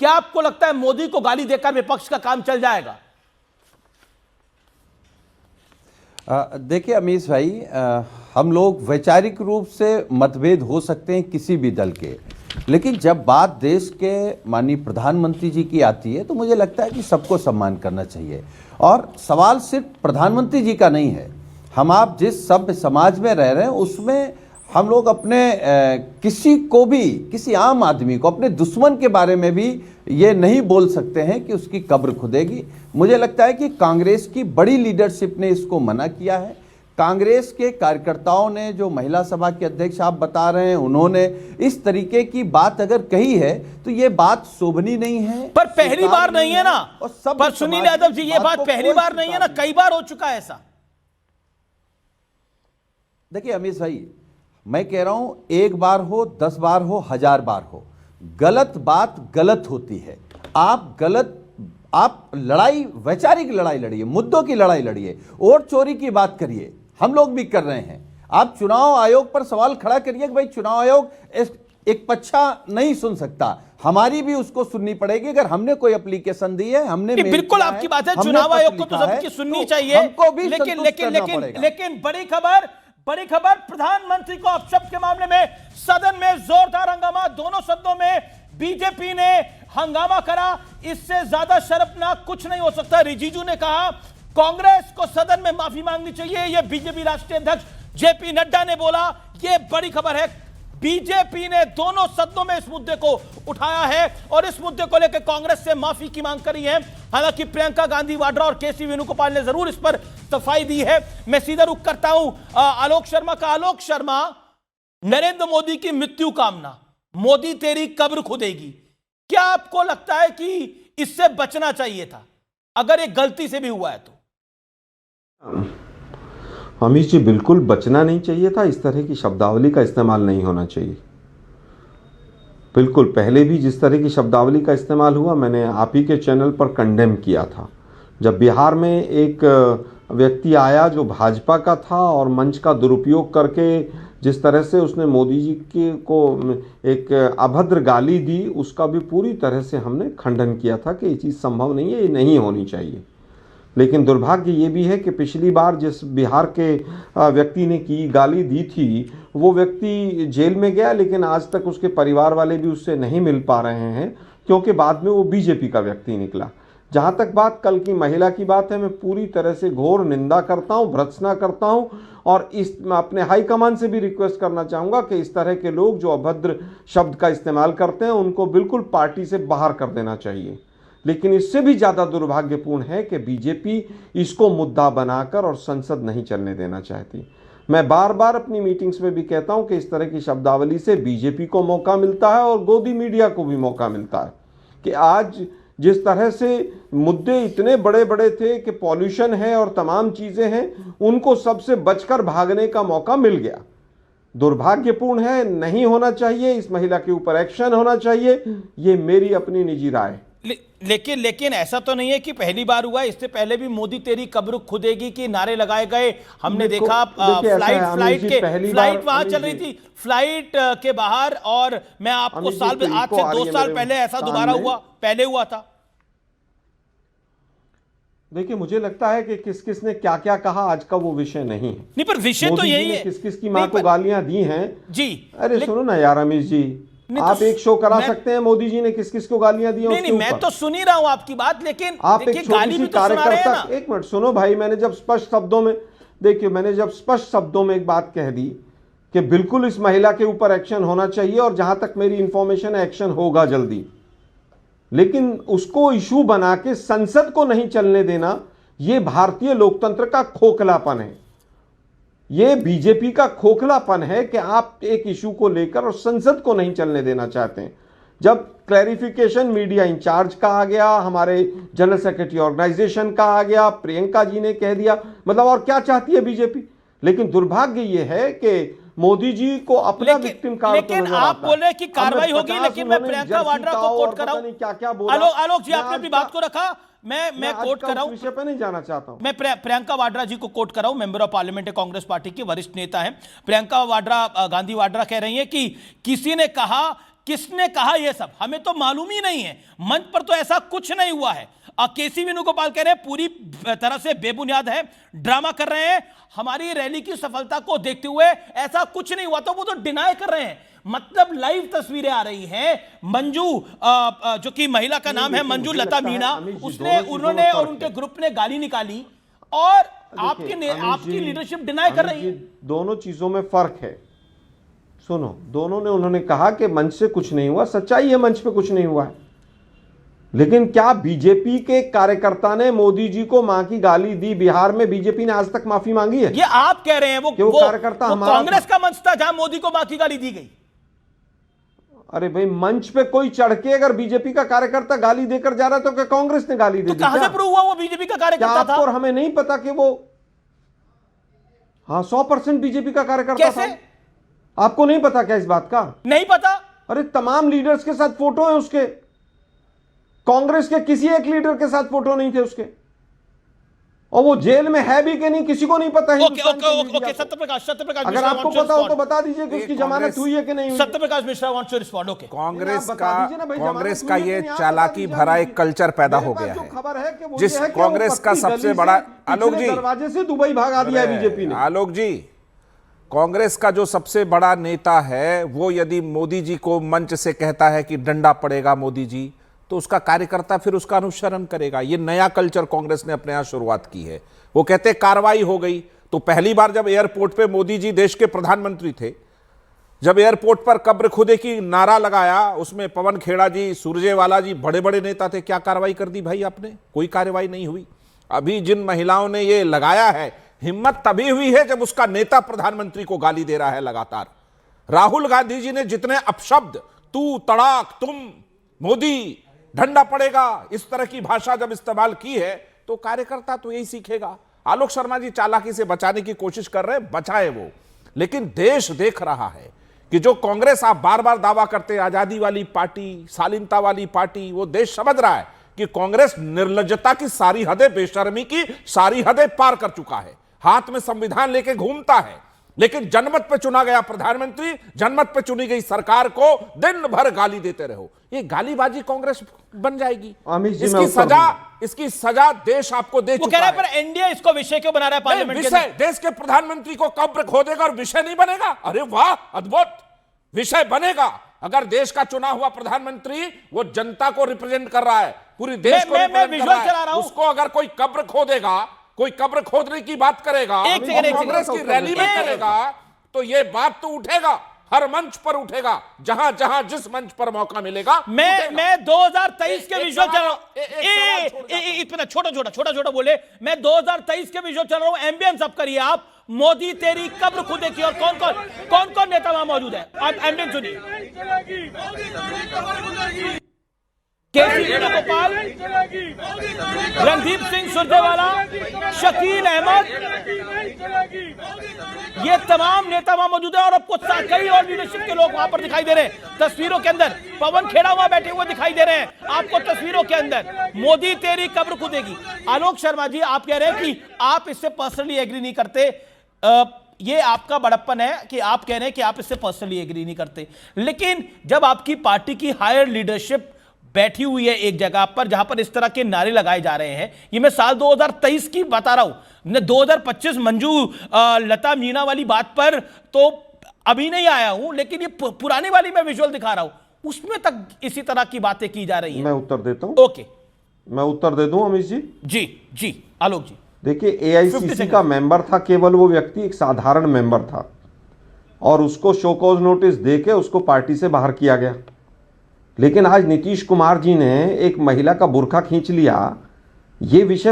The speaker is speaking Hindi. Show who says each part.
Speaker 1: क्या आपको लगता है मोदी को गाली देकर विपक्ष का काम चल जाएगा?
Speaker 2: देखिए अमीश भाई, हम लोग वैचारिक रूप से मतभेद हो सकते हैं किसी भी दल के, लेकिन जब बात देश के माननीय प्रधानमंत्री जी की आती है तो मुझे लगता है कि सबको सम्मान करना चाहिए। और सवाल सिर्फ प्रधानमंत्री जी का नहीं है। हम आप जिस सभ्य समाज में रह रहे हैं उसमें हम लोग अपने किसी को भी, किसी आम आदमी को, अपने दुश्मन के बारे में भी ये नहीं बोल सकते हैं कि उसकी कब्र खुदेगी। मुझे लगता है कि कांग्रेस की बड़ी लीडरशिप ने इसको मना किया है। कांग्रेस के कार्यकर्ताओं ने, जो महिला सभा के अध्यक्ष आप बता रहे हैं, उन्होंने इस तरीके की बात अगर कही है तो ये बात शोभनीय नहीं है।
Speaker 1: पर पहली बार नहीं है ना।
Speaker 2: और सब
Speaker 1: पर सुनील यादव जी, ये बात पहली बार नहीं है ना, कई बार हो चुका है ऐसा।
Speaker 2: देखिए अमीश भाई, मैं कह रहा हूं, एक बार हो, 10 बार हो, 1000 बार हो, गलत बात गलत होती है। आप लड़ाई, वैचारिक लड़ाई लड़िए, मुद्दों की लड़ाई लड़िए, वोट चोरी की बात करिए, हम लोग भी कर रहे हैं। आप चुनाव आयोग पर सवाल खड़ा करिए कि भाई चुनाव आयोग एक पक्षा नहीं सुन सकता, हमारी भी उसको सुननी पड़ेगी। अगर हमने कोई एप्लीकेशन दी है, हमने
Speaker 1: बिल्कुल आपकी बात है, चुनाव आयोग को तो सबकी सुननी चाहिए,
Speaker 2: हमको भी
Speaker 1: लेकिन बड़ी खबर प्रधानमंत्री को अपशब्द के मामले में सदन में जोरदार हंगामा। दोनों सदनों में बीजेपी ने हंगामा करा। इससे ज्यादा शर्मनाक कुछ नहीं हो सकता। रिजिजू ने कहा कांग्रेस को सदन में माफी मांगनी चाहिए। यह बीजेपी राष्ट्रीय अध्यक्ष जेपी नड्डा ने बोला। यह बड़ी खबर है। बीजेपी ने दोनों सदनों में इस मुद्दे को उठाया है और इस मुद्दे को लेकर कांग्रेस से माफी की मांग करी है। हालांकि प्रियंका गांधी वाड्रा और केसी वेणुगोपाल ने जरूर इस पर सफाई दी है। मैं सीधा रुख करता हूं आलोक शर्मा का। आलोक शर्मा, नरेंद्र मोदी की मृत्यु कामना, मोदी तेरी कब्र खुदेगी, क्या आपको लगता है कि इससे बचना चाहिए था अगर एक गलती से भी हुआ है तो?
Speaker 3: अमीश जी, बिल्कुल बचना नहीं चाहिए था। इस तरह की शब्दावली का इस्तेमाल नहीं होना चाहिए। बिल्कुल, पहले भी जिस तरह की शब्दावली का इस्तेमाल हुआ, मैंने आप ही के चैनल पर कंडेम किया था। जब बिहार में एक व्यक्ति आया जो भाजपा का था और मंच का दुरुपयोग करके जिस तरह से उसने मोदी जी को एक अभद्र गाली दी, उसका भी पूरी तरह से हमने खंडन किया था कि ये चीज़ संभव नहीं है, ये नहीं होनी चाहिए। लेकिन दुर्भाग्य ये भी है कि पिछली बार जिस बिहार के व्यक्ति ने की गाली दी थी, वो व्यक्ति जेल में गया, लेकिन आज तक उसके परिवार वाले भी उससे नहीं मिल पा रहे हैं, क्योंकि बाद में वो बीजेपी का व्यक्ति निकला। जहाँ तक बात कल की महिला की बात है, मैं पूरी तरह से घोर निंदा करता हूँ, भर्त्सना करता हूँ और मैं अपने हाईकमान से भी रिक्वेस्ट करना चाहूँगा कि इस तरह के लोग जो अभद्र शब्द का इस्तेमाल करते हैं उनको बिल्कुल पार्टी से बाहर कर देना चाहिए। लेकिन इससे भी ज़्यादा दुर्भाग्यपूर्ण है कि बीजेपी इसको मुद्दा बनाकर और संसद नहीं चलने देना चाहती। मैं बार बार अपनी मीटिंग्स में भी कहता हूं कि इस तरह की शब्दावली से बीजेपी को मौका मिलता है और गोदी मीडिया को भी मौका मिलता है कि आज जिस तरह से मुद्दे इतने बड़े बड़े थे कि पॉल्यूशन है और तमाम चीज़ें हैं, उनको सबसे बचकर भागने का मौका मिल गया। दुर्भाग्यपूर्ण है, नहीं होना चाहिए। इस महिला के ऊपर एक्शन होना चाहिए, ये मेरी अपनी निजी राय है।
Speaker 1: लेकिन ऐसा तो नहीं है कि पहली बार हुआ। इससे पहले भी मोदी तेरी कब्र खुदेगी के नारे लगाए गए। हमने देखा फ्लाइट वहां चल रही थी, फ्लाइट के बाहर, और मैं आपको आज से 2 साल पहले ऐसा दोबारा हुआ, पहले हुआ था।
Speaker 3: देखिए, मुझे लगता है कि किस किस ने क्या क्या कहा आज का वो विषय नहीं है।
Speaker 1: नहीं, पर विषय तो यही है,
Speaker 3: किस किस की मां को गालियां दी हैं
Speaker 1: जी।
Speaker 3: अरे सुनो ना यार अमीश जी, आप एक शो करा सकते हैं मोदी जी ने किस किस को गालियां दी।
Speaker 1: नहीं, मैं तो सुन ही रहा हूं आपकी बात, लेकिन
Speaker 3: आप एक गाली भी तो सुना रहे हैं ना। एक मिनट सुनो भाई, मैंने जब स्पष्ट शब्दों में एक बात कह दी कि बिल्कुल इस महिला के ऊपर एक्शन होना चाहिए और जहां तक मेरी इंफॉर्मेशन है एक्शन होगा जल्दी, लेकिन उसको इशू बना के संसद को नहीं चलने देना, यह भारतीय लोकतंत्र का खोखलापन है। ये बीजेपी का खोखलापन है कि आप एक इशू को लेकर और संसद को नहीं चलने देना चाहते हैं। जब क्लैरिफिकेशन मीडिया इंचार्ज का आ गया, हमारे जनरल सेक्रेटरी ऑर्गेनाइजेशन का आ गया, प्रियंका जी ने कह दिया, मतलब और क्या चाहती है बीजेपी। लेकिन दुर्भाग्य ये है कि मोदी जी को अपना विक्टिम कार्ड,
Speaker 1: लेकिन आप बोल रहे हैं कि कार्रवाई होगी, लेकिन मैं प्रियंका वाड्रा को कोट कर रहा हूं।
Speaker 3: क्या बोला
Speaker 1: आलोक जी, आपने अपनी बात को रखा, मैं कोट कर रहा हूं,
Speaker 3: विषय पे नहीं जाना चाहता हूं।
Speaker 1: मैं प्रियंका वाड्रा जी को कोट कर रहा हूं, मेंबर ऑफ पार्लियामेंट है, कांग्रेस पार्टी की वरिष्ठ नेता हैं। प्रियंका वाड्रा, गांधी वाड्रा कह रही हैं कि किसी ने कहा किसने कहा यह सब हमें तो मालूम ही नहीं है, मंच पर तो ऐसा कुछ नहीं हुआ है। केसी वेणुगोपाल कह रहे हैं पूरी तरह से बेबुनियाद है, ड्रामा कर रहे हैं, हमारी रैली की सफलता को देखते हुए ऐसा कुछ नहीं हुआ, तो वो तो डिनाई कर रहे हैं। मतलब लाइव तस्वीरें आ रही हैं, मंजू जो कि महिला का नाम है मंजू लता मीणा, उन्होंने और उनके ग्रुप ने गाली निकाली और आपकी लीडरशिप डिनाई कर रही है।
Speaker 3: दोनों चीजों में फर्क है। सुनो, उन्होंने कहा कि मंच से कुछ नहीं हुआ, सच्चाई है मंच पे कुछ नहीं हुआ है, लेकिन क्या बीजेपी के कार्यकर्ता ने मोदी जी को मां की गाली दी? बिहार में बीजेपी ने आज तक माफी मांगी है?
Speaker 1: ये आप कह रहे हैं वो
Speaker 3: कार्यकर्ता हमारा
Speaker 1: कांग्रेस का मंच था जहां मोदी को मां की गाली दी गई।
Speaker 3: अरे भाई, मंच पे कोई चढ़ के अगर बीजेपी का कार्यकर्ता गाली देकर जा रहा है तो क्या कांग्रेस ने गाली दे दी?
Speaker 1: कहां से प्रूव हुआ वो बीजेपी का कार्यकर्ता था?
Speaker 3: और हमें नहीं पता कि वो 100% बीजेपी का कार्यकर्ता था। आपको नहीं पता क्या इस बात का?
Speaker 1: नहीं पता।
Speaker 3: अरे तमाम लीडर्स के साथ फोटो है उसके, कांग्रेस के किसी एक लीडर के साथ फोटो नहीं थे उसके, और वो जेल में है भी कि नहीं किसी को नहीं पता है।
Speaker 1: ओके, सत्यप्रकाश
Speaker 3: अगर आपको पता हो तो बता दीजिए कि उसकी जमानत हुई है कि नहीं।
Speaker 1: Satyaprakash Mishra wants to respond. Okay,
Speaker 4: Congress का ये चालाकी भरा एक कल्चर पैदा हो गया है।
Speaker 3: खबर है कि
Speaker 4: जिस कांग्रेस का सबसे बड़ा, आलोक जी,
Speaker 3: दरवाजे से दुबई भागा दिया है बीजेपी ने।
Speaker 4: आलोक जी, कांग्रेस का जो सबसे बड़ा नेता है वो यदि मोदी जी को मंच से कहता है कि डंडा पड़ेगा मोदी जी, तो उसका कार्यकर्ता फिर उसका अनुसरण करेगा। ये नया कल्चर कांग्रेस ने अपने यहां शुरुआत की है। वो कहते कार्रवाई हो गई, तो पहली बार जब एयरपोर्ट पे मोदी जी देश के प्रधानमंत्री थे, जब एयरपोर्ट पर कब्र खुदे की नारा लगाया, उसमें पवन खेड़ा जी, सुरजेवाला जी, बड़े बड़े नेता थे, क्या कार्रवाई कर दी भाई आपने? कोई कार्रवाई नहीं हुई। अभी जिन महिलाओं ने ये लगाया है, हिम्मत तभी हुई है जब उसका नेता प्रधानमंत्री को गाली दे रहा है लगातार। राहुल गांधी जी ने जितने अपशब्द, तू, तड़ाक, तुम, मोदी, डंडा पड़ेगा, इस तरह की भाषा जब इस्तेमाल की है, तो कार्यकर्ता तो यही सीखेगा। आलोक शर्मा जी चालाकी से बचाने की कोशिश कर रहे हैं, बचाए वो, लेकिन देश देख रहा है कि जो कांग्रेस आप बार बार दावा करते हैं आजादी वाली पार्टी, शालीनता वाली पार्टी, वो देश समझ रहा है कि कांग्रेस निर्लज्जता की सारी हदें, बेशर्मी की सारी हदें पार कर चुका है। हाथ में संविधान लेके घूमता है, लेकिन जनमत पे चुना गया प्रधानमंत्री, जनमत पे चुनी गई सरकार को दिन भर गाली देते रहो। ये गालीबाजी कांग्रेस बन जाएगी। इसकी सजा देश आपको दे चुका है।
Speaker 1: पर एनडीए इसको विषय क्यों बना रहा है पार्लियामेंट के
Speaker 4: विषय? देश के प्रधानमंत्री को कब्र खोदेगा और विषय नहीं बनेगा? अरे वाह, अद्भुत, विषय बनेगा। अगर देश का चुना हुआ प्रधानमंत्री वो जनता को रिप्रेजेंट कर रहा है, पूरी देश को रिप्रेजेंट कर रहा है, उसको अगर कोई कब्र खोदेगा, कोई कब्र खोदने की बात करेगा, कांग्रेस की रैली में करेगा, तो ये बात तो उठेगा, हर मंच पर उठेगा, जहां जहां जिस मंच पर मौका मिलेगा।
Speaker 1: मैं 2023 के विजुअल चल रहा हूं, इतना छोटा बोले, मैं 2023 के विजुअल चल रहा हूं। एम्बियंस अप करिए आप। मोदी तेरी कब्र खुदे की। और कौन नेता वहां मौजूद है? आप एम्बियंस सुनिए। केसी वेणुगोपाल, रणदीप सिंह सुरजेवाला, शकील अहमद, ये तमाम नेता वहां मौजूद है और आपको कई और लीडरशिप के लोग वहां पर दिखाई दे रहे हैं तस्वीरों के अंदर। पवन खेड़ा वहां बैठे हुए दिखाई दे रहे हैं आपको तस्वीरों के अंदर। मोदी तेरी कब्र खुदेगी। आलोक शर्मा जी, आप कह रहे हैं कि आप इससे पर्सनली एग्री नहीं करते। ये आपका बड़प्पन है कि आप कह रहे हैं कि आप इससे पर्सनली एग्री नहीं करते, लेकिन जब आपकी पार्टी की हायर लीडरशिप बैठी हुई है एक जगह पर जहां पर इस तरह के नारे लगाए जा रहे हैं, ये मैं साल 2023 की बता रहा हूं, 2025 मंजू लता मीणा वाली बात पर तो अभी नहीं आया हूं, लेकिन ये पुरानी वाली मैं विजुअल दिखा रहा हूं, उसमें तक इसी तरह की बातें की जा रही हैं।
Speaker 3: मैं उत्तर देता हूं।
Speaker 1: ओके,
Speaker 3: मैं उत्तर दे दूं अमित जी?
Speaker 1: जी आलोक जी।
Speaker 3: देखिए, एआईसीसी का मेंबर था केवल वो व्यक्ति, एक साधारण मेंबर था, और उसको शो कॉज नोटिस देके उसको पार्टी से बाहर किया गया। लेकिन आज नीतीश कुमार जी ने एक महिला का बुर्का खींच लिया, ये विषय